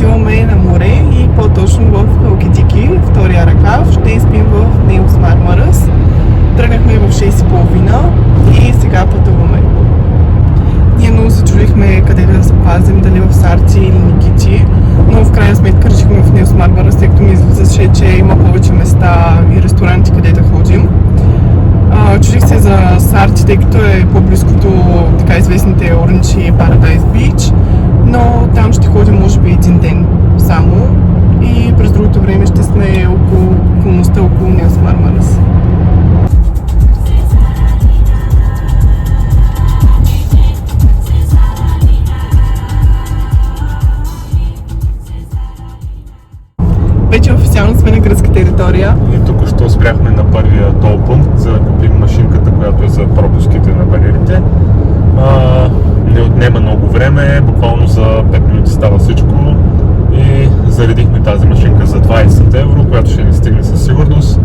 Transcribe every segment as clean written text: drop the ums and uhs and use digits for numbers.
отиваме на море и по-точно в Халкидики, втория ръкав. Ще спим в Неос Мармарас. Тръгнахме в 6:30 и сега пътуваме. Ние много се чудихме къде да се пазим, дали в Сарци или Никити, но в крайна сметка решихме в Неос Мармарас, тъй като ми излизаше, че има повече места и ресторанти, къде да ходим. Чудих се за Сарци, тъй като е по-близко до така известните Orange и Paradise Beach, но там ще ходим може би един ден само и през другото време ще сме около моста, около Неос Мармарас. Вече официално сме на гръцка територия. И тук що спряхме на първия тол пункт, за да купим машинката, която е за пропуските на бариерите. Не отнема много време, буквално за 5 минути става всичко и заредихме тази машинка за 20 евро, която ще ни стигне със сигурност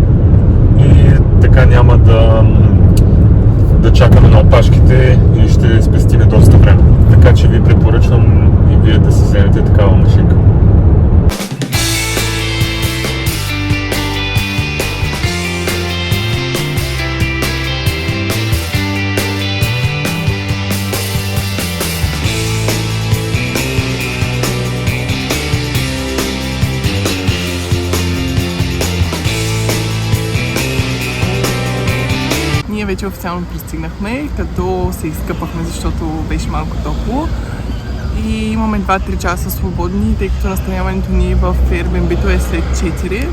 и така няма да чакаме на опашките и ще спестиме доста време. Така че ви препоръчвам и вие да си вземете такава машинка. Ние вече официално пристигнахме, като се изкъпахме, защото беше малко топло. И имаме 2-3 часа свободни, тъй като настаняването ни в Airbnb-то е след 4.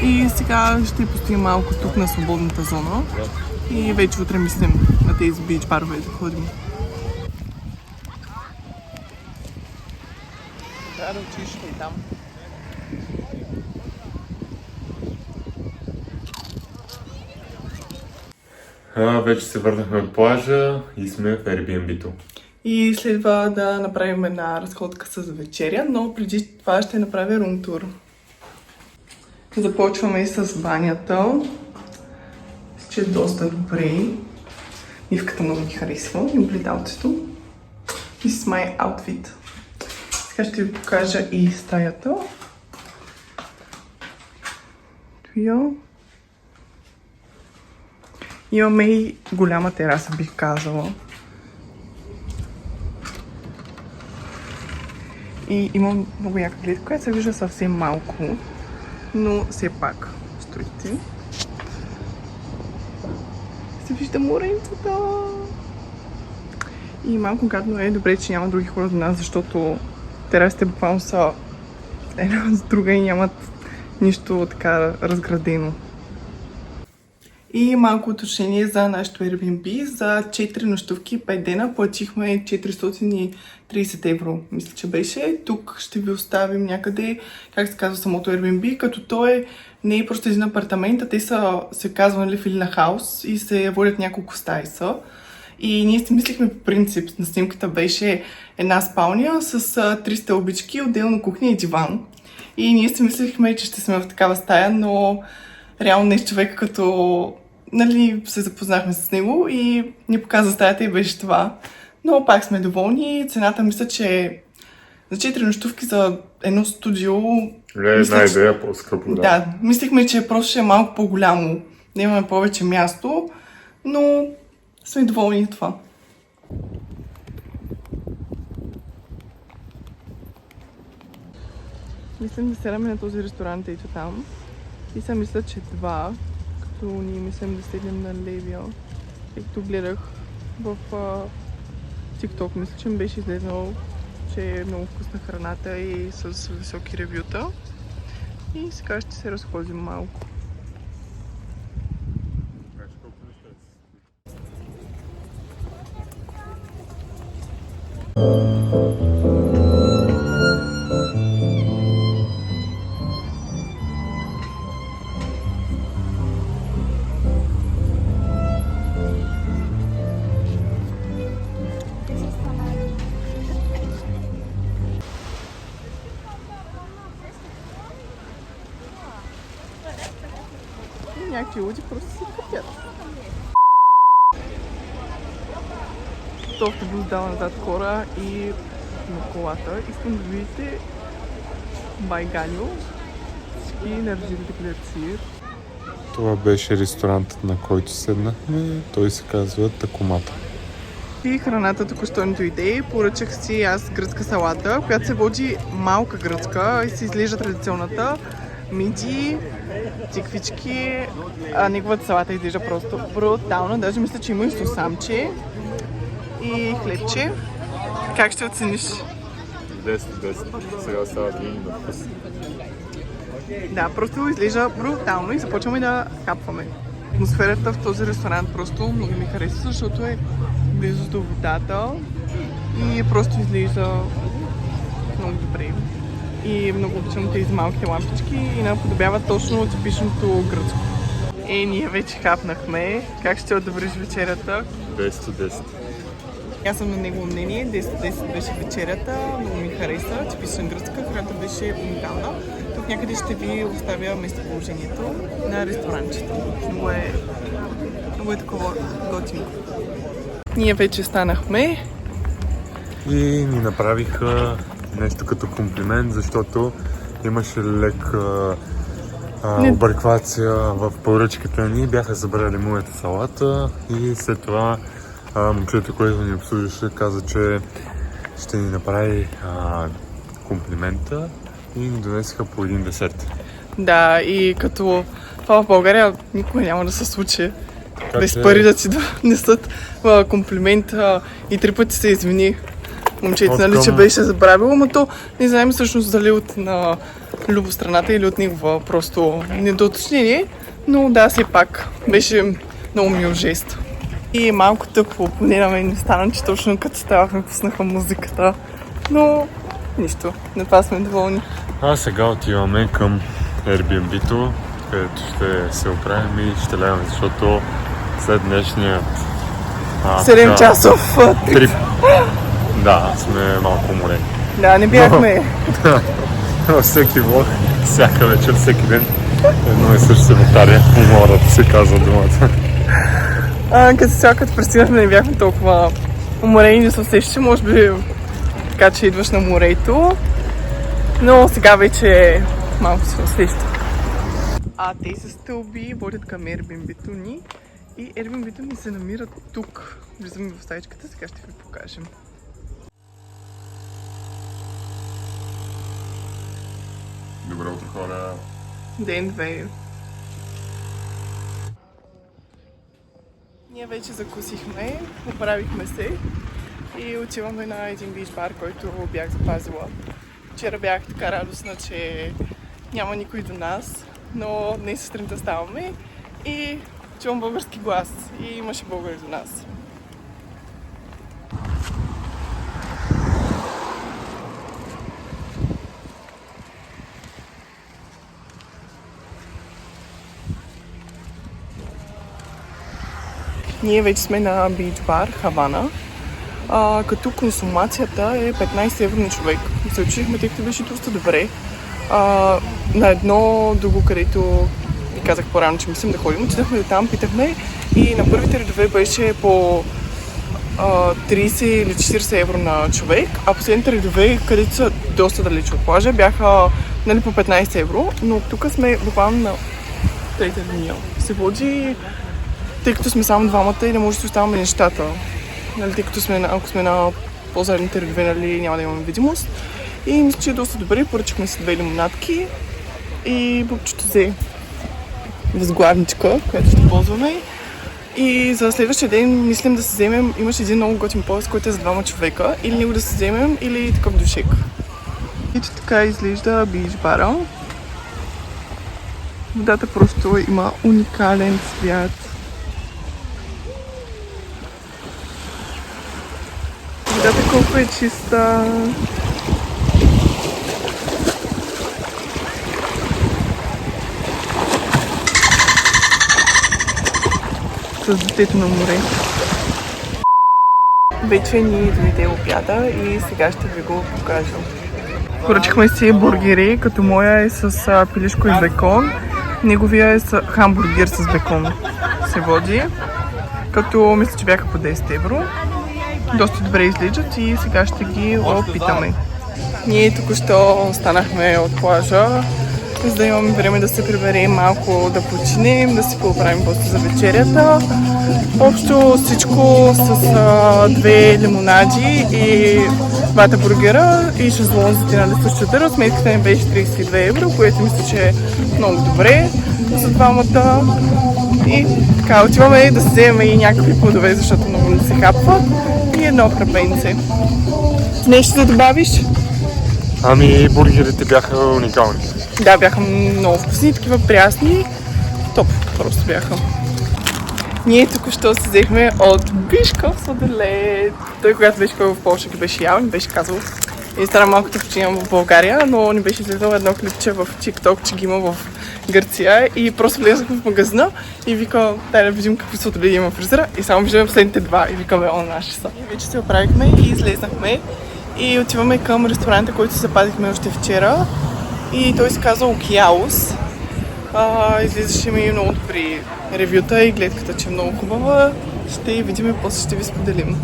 И сега ще постоим малко тук на свободната зона. И вече утре мислим на тези бич барове да ходим. Трябва да отиш и там. Вече се върнахме от плажа и сме в Airbnb-то. И следва да направим една разходка с вечеря, но преди това ще направя рум-тур. Започваме с банята, че е доста добре. Мивката много ми харесва и обледалцето. This is my outfit. Сега ще ви покажа и стаята. Имаме и голяма тераса, бих казала. И имам много яка гледка, която се вижда съвсем малко, но все пак строите. Се вижда моренцата. И малко гадно е, добре, че няма други хора до нас, защото терасите буквално са една с друга и нямат нищо така разградено. И малко уточнение за нашето Airbnb. За 4 нощувки 5 дена платихме 430 евро, мисля, че беше. Тук ще ви оставим някъде, как се казва самото Airbnb, като то не е просто един апартамент, а те се казва Вилна хаус и се водят няколко стаи са. И ние си мислихме по принцип, на снимката беше една спалня с 3 стълбички, отделно кухня и диван. И ние си мислихме, че ще сме в такава стая, но реално не човек като се запознахме с него и ни показа стаята и беше това. Но пак сме доволни. Цената мисля, че за 4 нощувки за едно студио... Една идея по-скъпо, да. Да, мислихме, че просто ще е малко по-голямо. Да имаме повече място, но сме доволни от това. Мислим да седаме на този ресторант, ето там. И съм мисля, че два, като ние мислим да седнем на левия. Тъй като гледах в TikTok, мисля, че ми беше излезнал, че е много вкусна храната и с високи ревюта. И сега ще се разходим малко. Някакви луди просто си купят. То автобус дава назад хора и на колата. Искам да видите байганю. Всички нареждите гледат сир. Това беше ресторантът, на който седнахме. Той се казва Такомата. И храната току-що ни дойде. Поръчах си аз гръцка салата, която се води малка гръцка и се изглежда традиционната. Миди, тиквички, неговата салата изглежда просто брутална. Даже мисля, че има и сусамче и хлебче. Как ще оцениш? 10. Сега става един на вкус. Да, просто изглежда брутално и започваме да хапваме. Атмосферата в този ресторант просто много ми харесва, защото е близо до водата и просто изглежда много добре. И много обичам тези малки лампички и наподобяват точно типичното гръцко. Ние вече хапнахме. Как ще одобриш вечерята? 10. Аз съм на негово мнение. 10 беше вечерята. Много ми хареса. Типична гръцка, която беше уникална. Тук някъде ще ви оставя местоположението на ресторанчето. Много е такова готино. Ние вече станахме. И ни направиха нещо като комплимент, защото имаше лека обърквация в поръчката ни. Бяха забрали моята салата и след това момчето, което ни обслужваше, каза, че ще ни направи комплимента и ни донесаха по един десерт. Да, и като това в България никога няма да се случи. Без пари да ти донесат комплимент и 3 пъти се извини. Момчето, нали, че беше забравило, но то не знаем всъщност дали от на любостраната или от негова просто недоуточнение, но да, все пак беше много мил жест. И малко тъпо, поне на мен не стана, че точно като ставахме пуснаха музиката, но нищо, на това сме доволни. А сега отиваме към Airbnb-то, където ще се оправим и ще лягаме, защото след днешния 7 часов трип. Да, сме малко уморени. Да, не бяхме. Във всеки влог, всяка вечер, всеки ден, едно и също се повтаря. Умората се казва думата. Като пристигнахме, не бяхме толкова уморени, не се усещаше, може би така, че идваш на морето. Но сега вече малко се усеща. Тези стълби водят към Airbnb-то ни и Airbnb-то ни се намира тук. Влизаме в стаичката, сега ще ви покажем. Добро утро, хора! Ден 2. Ние вече закусихме, оправихме се и отиваме на един бич бар, който бях запазила. Вчера бях така радостна, че няма никой до нас, но днес сутринта ставаме и чувам български глас и имаше българи до нас. Ние вече сме на бич бар Хавана, като консумацията е 15 евро на човек. Се учихме, тъй като беше доста добре. На едно друго, където ви казах по-рано, че мислим да ходим, отидахме до там, питахме и на първите редове беше по 30 или 40 евро на човек, а последните редове, където са доста далече от плажа, бяха по 15 евро, но тук сме буквално на третия линия. Се води, тъй като сме само двамата и не може да си оставаме нещата. Тъй като ако сме на по-задните редове, няма да имаме видимост. И мисля, че е доста добре. Поръчахме си 2 лимонадки и бубчето взе възглавничка, която ще ползваме. И за следващия ден мислим да се вземем, имаше един много готин пояс, който е за 2 човека, или него да се вземем, или такъв душек. И че така изглежда бич бара. Водата просто има уникален цвят. Водата колко е чиста. С детето на море. Вече ни дойде обяда и сега ще ви го покажа. Поръчахме си бургери, като моя е с пилешко и бекон. Неговия е с хамбургер с бекон. Се води. Като мисля, че бяха по 10 евро. Доста добре изглеждат и сега ще ги опитаме. Ние току-що останахме от плажа, за да имаме време да се приберем малко, да починем, да си поправим после за вечерята. Общо всичко с 2 лимонади и 2 бургера и шезлонзите на лесощадъра. Сметката ми беше 32 евро, което мисля, че е много добре за двамата. И така, отиваме да си вземем и някакви плодове, защото много не се хапват. И едно крапенце. Нещо да добавиш? Ами, бургерите бяха уникални. Да, бяха много вкусни, такива прясни. Топ, просто бяха. Ние току-що се взехме от Бишков сладолед. Той, когато беше в Полша, ги беше ял, ни беше казал. И стана малко да починам в България, но ни беше излезало едно клипче в TikTok, че ги има в Гърция. И просто влезахме в магазина и вика, дай да видим какви сладоледи има в фризера. И само виждаме последните 2 и викаме, о, наши са. И вече се оправихме и излезнахме. И отиваме към ресторанта, който се запазихме още вчера. И той се казва Океаус. Излизаше ми много добри ревюта и гледката, че е много хубава. Ще я видим и после ще ви споделим.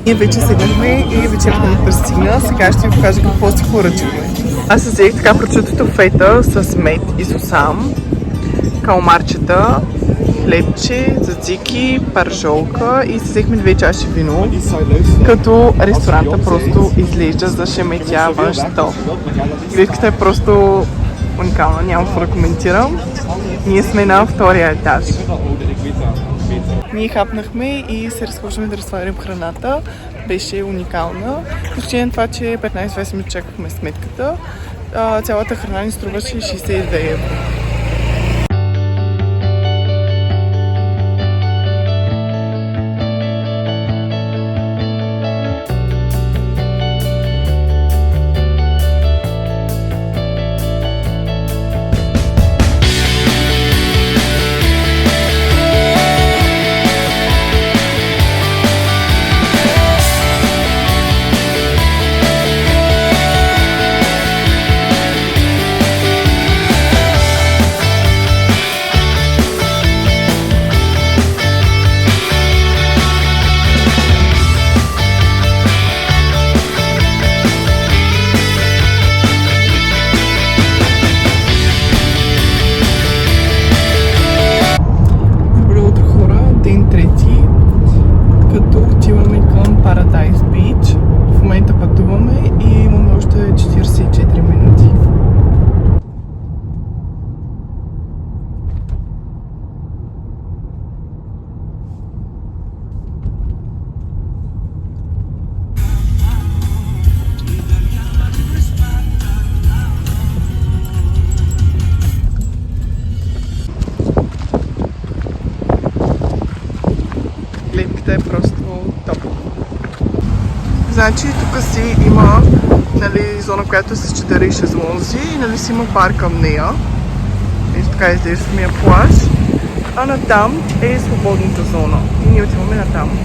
Ние вече седнахме и вечерата ни пристигна. Сега ще ви покажа какво си поръчахме. Аз се взех така прочутото фета с мед и сусам, калмарчета, хлебче, цацики, паржолка и си взехме 2 чаши вино, като ресторанта просто изглежда зашеметяващо. Гледката е просто уникална, няма какво да коментирам. Ние сме на втория етаж. Ние хапнахме и се разхождаме да разтоварим храната. Беше уникална. Причина това, че 15-20 минути чакахме сметката. Цялата храна ни струваше 62 евро. Гледката е просто топ. Значи тук си има, нали, зона, която е с чадъри и шезлонзи и, нали, си има бар към нея. Ето така изглежда самия плаж. А натам е свободната зона. И ние отиваме натам.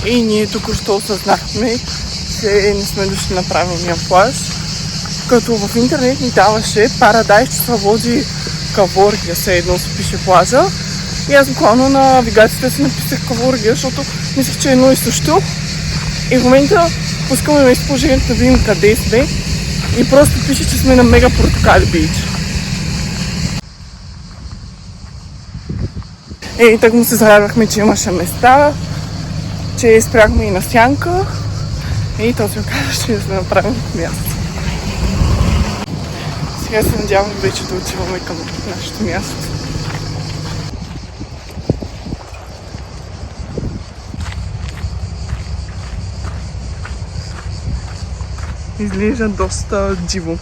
И ние току-що осъзнахме, че не сме дошли на правилния плаж. Като в интернет ни даваше Парадайз, че се води Каворгия, все едно се пише плажа. И аз буквално на навигацията си написах Каворгия, защото мислех, че е едно и също. И в момента пускаме местоположението да видим къде сме. И просто пише, че сме на Мега Портокали Бич. И так му се зарадвахме, че имаше места, че спряхме и на сянка. И то се оказа, че сме на правилното място. Сега се надявам вече да отиваме към нашето място. Изглежда доста диво.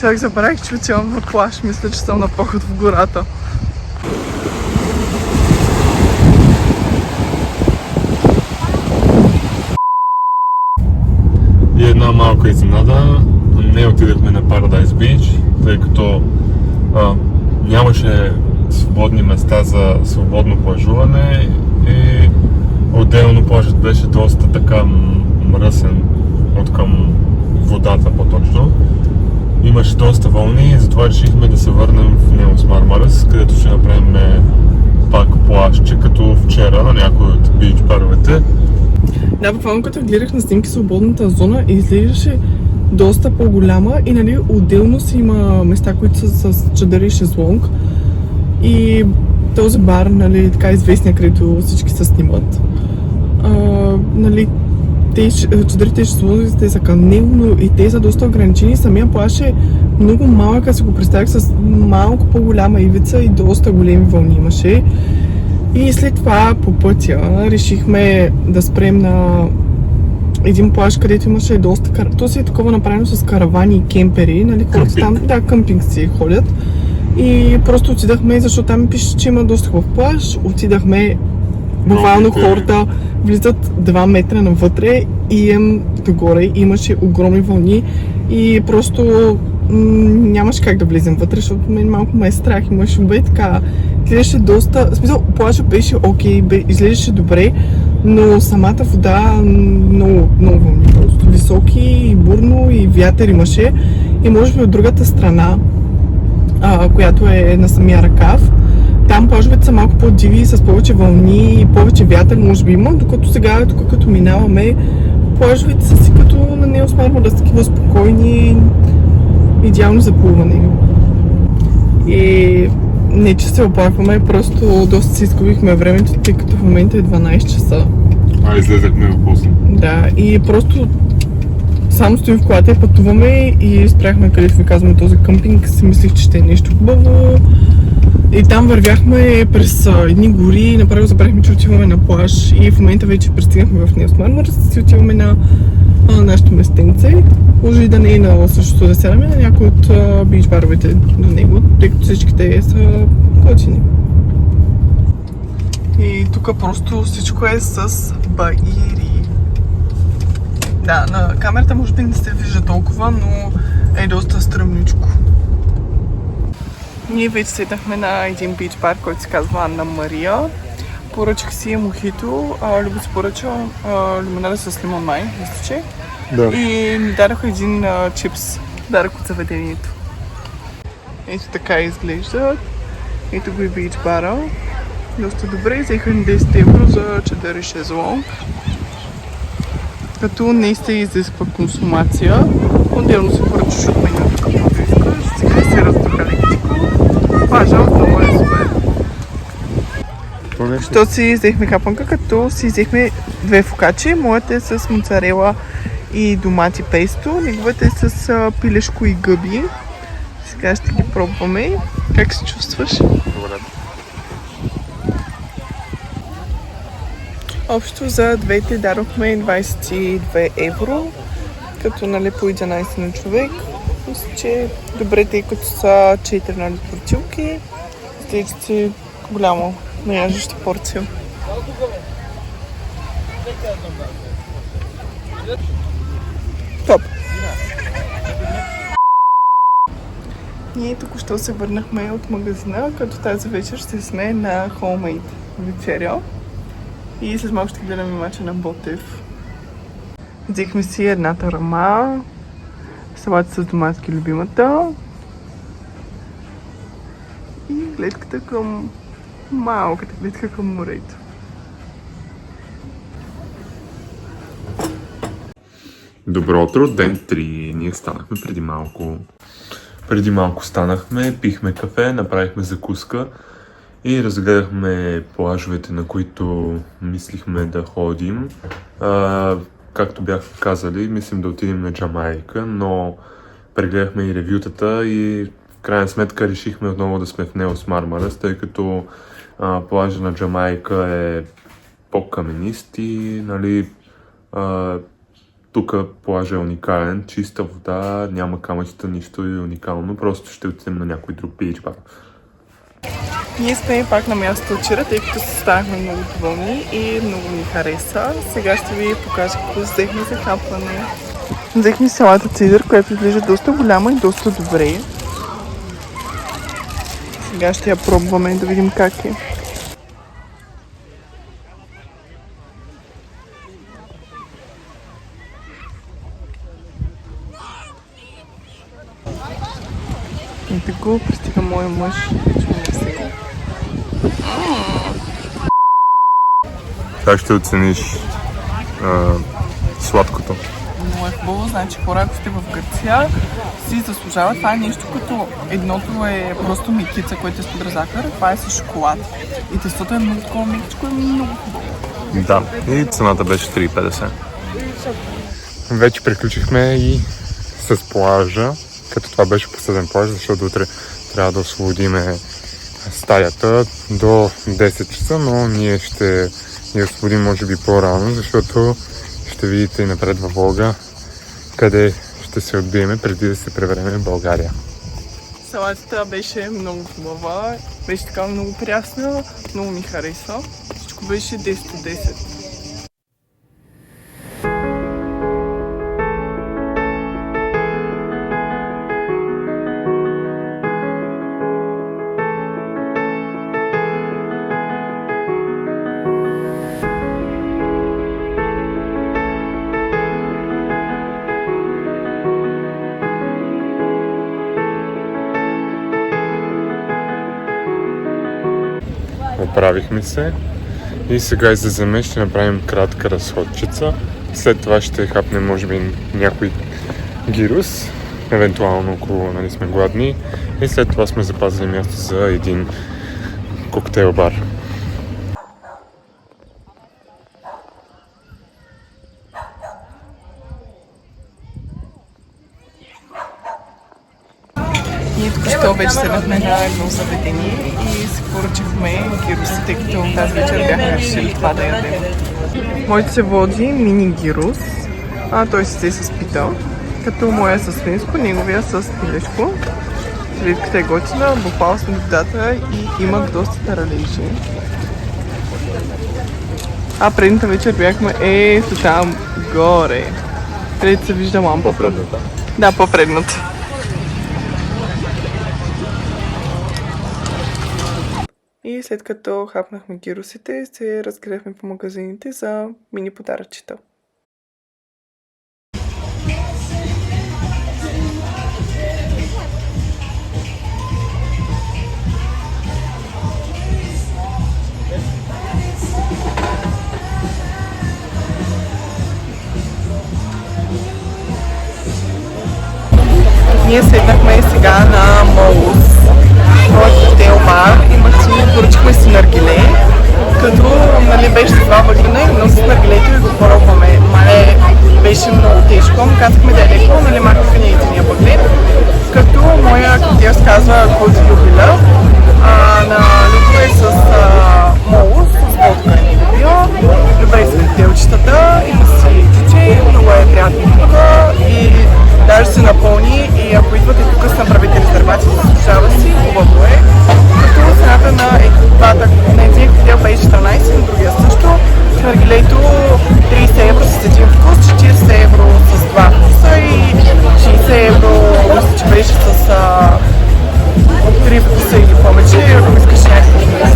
Чак забравих, че отивам в плаж. Мисля, че съм на поход в гората. И една малка изненада. Не отидахме на Paradise Beach, тъй като нямаше свободни места за свободно плажуване и отделно плажът беше доста така мръсен от към водата по-точно. Имаше доста вълни и затова решихме да се върнем в Неос Мармарес, където ще направим пак плажче, като вчера на някой от бич баровете. Да, буквално като гледах на снимки, свободната зона изглеждаше доста по-голяма и нали отделно си има места, които са с чадъри и шезлонг. И този бар, нали, така известния, където всички се снимат. Нали, чадърите и шезлонгите са към него, но и те са доста ограничени. Самия плаж е много малък, аз си го представях с малко по-голяма ивица и доста големи вълни имаше. И след това по пътя решихме да спрем на един плаж, където имаше доста... То си е такова направено с каравани и кемпери, нали, хората там, да, къмпинг си ходят. И просто отидахме, защото там пише, че има доста хубав плаж. Отидахме, буквално хората влизат 2 метра навътре и догоре имаше огромни вълни и просто нямаше как да влезем вътре, защото мен малко ме е страх, имаше бе така. Гледаше доста, в смисъл, плажа беше окей, изглеждаше добре, но самата вода много вълни, просто високи и бурно и вятър имаше. И може би от другата страна, която е на самия ръкав, там плажовете са малко по-диви, с повече вълни и повече вятър може би има, докато сега, тук като минаваме, плажовете са си като на Неос Мармара, такива спокойни, идеално за плуване. И не че се оплакваме, просто доста си изгубихме времето, тъй като в момента е 12 часа. Излезахме в после. Да, и просто само стоим в колата и пътуваме и спряхме, където ви казваме този къмпинг, си мислих, че ще е нещо хубаво. И там вървяхме през едни гори и направо забрахме, че отиваме на плаж и в момента вече пристигнахме в Неос Мармара, си отиваме на нашето местенце. Може и да не е на същото да сядаме, на някой от бич баровете до него, тъй като всичките са готини. И тук просто всичко е с баири. Да, на камерата може би не се вижда толкова, но е доста стръмничко. Ние вече седнахме на един бич бар, който се казва Анна Мария. Поръчах си мохито, Любо си поръча лимонада с лимон май, мисля, че. Да. И ми дадоха един чипс, дарък от заведението. Ето така изглежда. Ето го и бич бара. Доста добре, взеха ни 10 евро за чадър и шезлонг. Като не се изисква консумация. Отделно се поръчаш от менюто, каквото искаш. Сега се раздуха лекичко. Плажа отново е супер. Що си взехме капанка, като си взехме 2 фокачи. Моята е с моцарела и домати пейсто. Неговата е с пилешко и гъби. Сега ще ги пробваме. Как се чувстваш? Добре. Общо за двете дадохме 22 евро, като нали по 11 на човек. Мисля, че добре, тъй като са 4 нали бутилки. Изглежда си голямо наяжеща порция. Топ! Ние току-що се върнахме от магазина, като тази вечер ще сме на Homemade вечеря. И след малко ще гледаме мача на Ботев. Взехме си една тарама, салата с доматки любимата и гледката към малката гледка към морето. Добро утро, ден 3. Ние станахме преди малко. Преди малко станахме, пихме кафе, направихме закуска и разгледахме плажовете, на които мислихме да ходим. Както бях казали, мислим да отидем на Джамайка, но прегледахме и ревютата и в крайна сметка решихме отново да сме в Неос Мармарас, тъй като плажа на Джамайка е по-каменист и нали, тук плажа е уникален, чиста вода, няма камъчета, нищо е уникално, просто ще отидем на някой друг бич бар. Ние сме пак на място вчера, тъй като станахме много доволни и много ни хареса. Сега ще ви покажа какво взехме за хапване. Взехме салата цедър, която изглежда доста голяма и доста добре. Сега ще я пробваме да видим как е. Ето го, пристига моя мъж. Как ще оцениш сладкото. Много е хубаво, значи хора, ако сте в Гърция, си заслужава. Това е нещо като едното е просто микица, което е с пудра захар, това е с шоколад. И тестото е много такова мекичко и много хубаво. Да, и цената беше 3,50. Вече приключихме и с плажа, като това беше последен плаж, защото утре трябва да освободиме стаята до 10 часа, но ние ще я освободим може би по-рано, защото ще видите и напред във влога къде ще се отбиеме преди да се превърнем в България. Салатата беше много хубава, беше така много прясна, много ми хареса. Всичко беше 10 от 10. Оправихме се и сега излизаме, ще направим кратка разходчица. След това ще хапнем може би някой гирус, евентуално около, нали сме гладни. И след това сме запазили място за един коктейл бар. Ние току-що вече седнахме на едно заведение и си поръчахме гируси, тъй като тази вечер бяхме решили това да ядем. Моето се води мини гирус, той се с пита, като моя с свинско, неговия с пилешко. Сливката е готина, буквално сме до водата и имат доста таралежи. Предната вечер бяхме ето там горе, където се вижда лампата. По-предната. Да, по-предната. И след като хапнахме гирусите, се разгледахме по магазините за мини подаръчета. Ние седнахме сега на Молус, коктейл бар, поръчахме си наргиле, като беше за 2 въглена и много с наргилето и го пробваме. Мале беше много тежко, казахме да е леко, махнахме на единия въглен, като моя коктейл се казва Коти Любила, на Любо е с Молус, с водка е любила, добре са коктейлчетата, има си чиче, много е приятно тук и даже се напълни и ако идвате тук си направите резервация, заслужава си, хубаво е. Като цената на един коктейл беше 14, на другия също. Наргилето 30 евро с един вкус, 40 евро с 2 вкуса и 60 евро, мисля, че беше с 3 вкуса или повече, ако искаш някакъв вкус.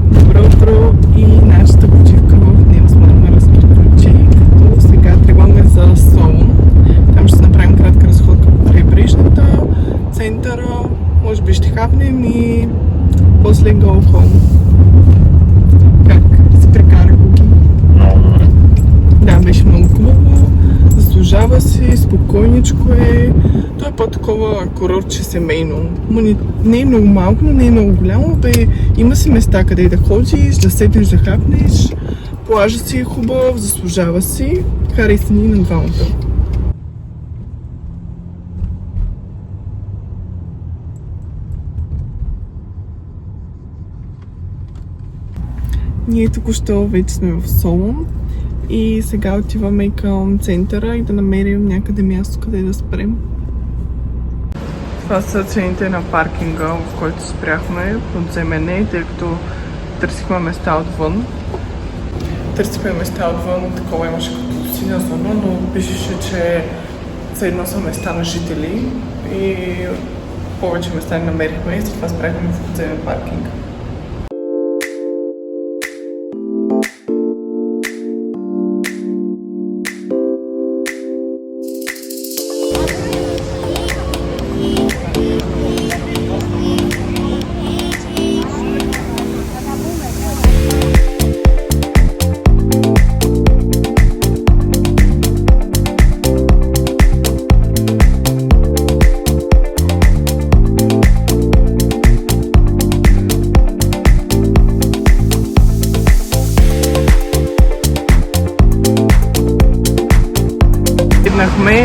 Добро утро и нашата почивка в Немс Мармарас приключи, като сега тръгваме за Солун. Там ще направим кратка разходка по крайбрежната, центъра, може би ще хапнем и после go home. Как се прекара Гуги? Много добре. Да, беше много хубаво, заслужава си, спокойничко е. То е по-такова курортче семейно. Не е много малко, но не е много голямо. Има си места къде да ходиш, да седнеш, да хапнеш. Плажът си е хубав, заслужава си. Хареса ни на двамата. Ние току-що вече сме в Солун и сега отиваме към центъра и да намерим някъде място, къде да спрем. Това са цените на паркинга, в който спряхме от Земене, тъй като търсихме места отвън. Търсихме места отвън, такова имаше като синя зона, но пишеше, че заедно са места на жители и повече места не намерихме и затова спряхме в подземен паркинг.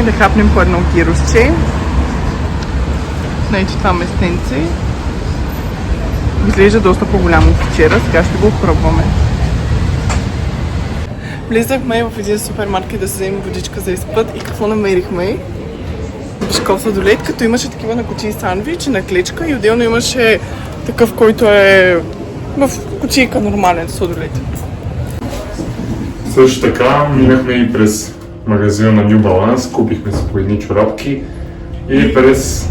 да хапнем по едно гиросче. Ето това местенце. Изглежда доста по-голямо от вчера, сега ще го пробваме. Влизахме в един супермаркет да се вземем водичка за изпът и какво намерихме? Бишков сладолед, като имаше такива на кутии сандвич, на клечка и отделно имаше такъв, който е в кутийка нормален сладолед. Също така минахме и през магазина на New Balance, купихме си по едни чорапки и през...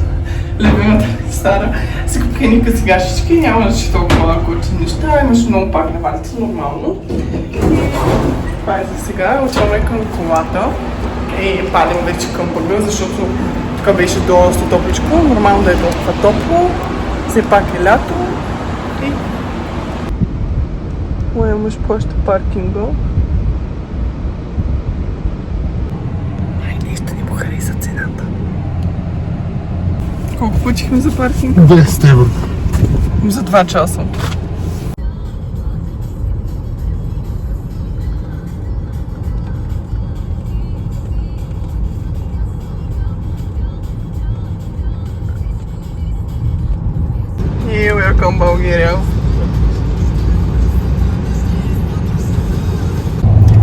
Любимата Сара си купих едни късигашички, нямаше толкова готини неща, имаше много пак на валите, нормално. Това е за сега, отиваме към колата и падем вече към пъгъл, защото тук беше доста топличко, нормално да е толкова топло, все пак е лято и... Моя мъж плаща паркинга. Нещо ни похареса цената. Колко получихме за паркинг? 200 евро. За 2 часа. We are към България.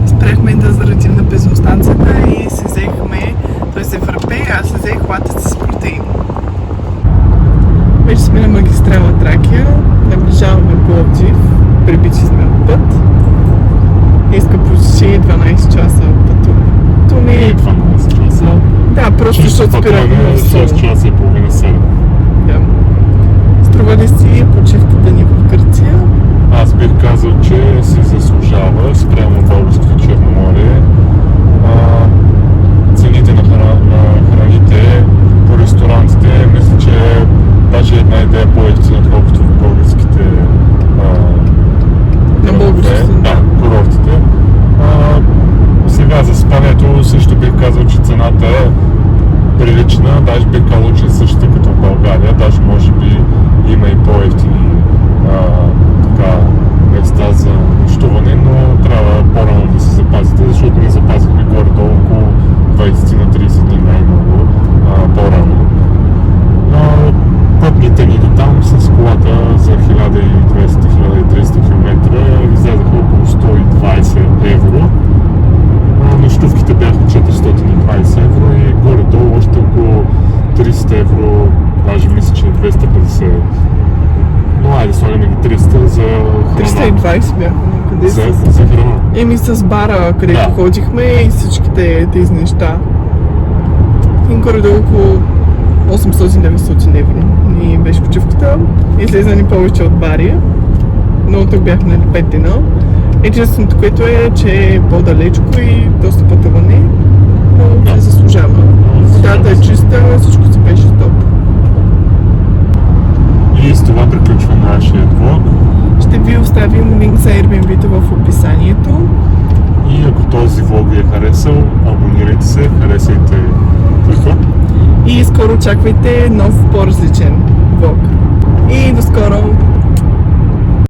Спряхме да зарадим на бензиностанцията и си взехме, той се върпе, аз си взех латец с протеин. Вече сме на магистрала Тракия, наближаваме Пловдив, прибити сме от път. Иска почти 12 часа пътуване. То не е 12 часа. Да, просто защото спираме в 6 часа и половина 7. Да. Струва ли си почивката ни в Гърция? Аз бих казал, че си заслужава спрямо Българското Черноморие. Цените на храните по ресторантите, мисля, че даже една идея по-ефтина, отколкото в българските На българските, да, курортите. Сега за спането също бих казал, че цената е прилична, даже бих казал, че е същата като в България, даже може би има и по-ефтини места за нощуване, но трябва по-рано да се запазите, защото ние запазихме горе-долу около 20 на 30 дни най-много по-рано. Пътните ни до там с колата за 1200-1300 км излязаха около 120 евро. Нощувките бяха 420 евро и горе-долу още около 300 евро, даже мисля, че 250. Но айде слагаме ги 300 за храна. 320 бяха някъде За храна. Еми с бара, където ходихме и всичките тези неща. И горе-долу около 800-900 евро ни беше почивката. Излезна ни повече от бари, но тук бяхме на 5 дена. Единственото, което е, че е по-далечко и доста пътуване, но се заслужава. Водата е чиста, всичко си беше топ. И с това приключва нашия влог. Ще ви оставим линк за Airbnb в описанието. И ако този влог ви е харесал, абонирайте се, харесайте това. И скоро очаквайте нов, по-различен влог. И до скоро!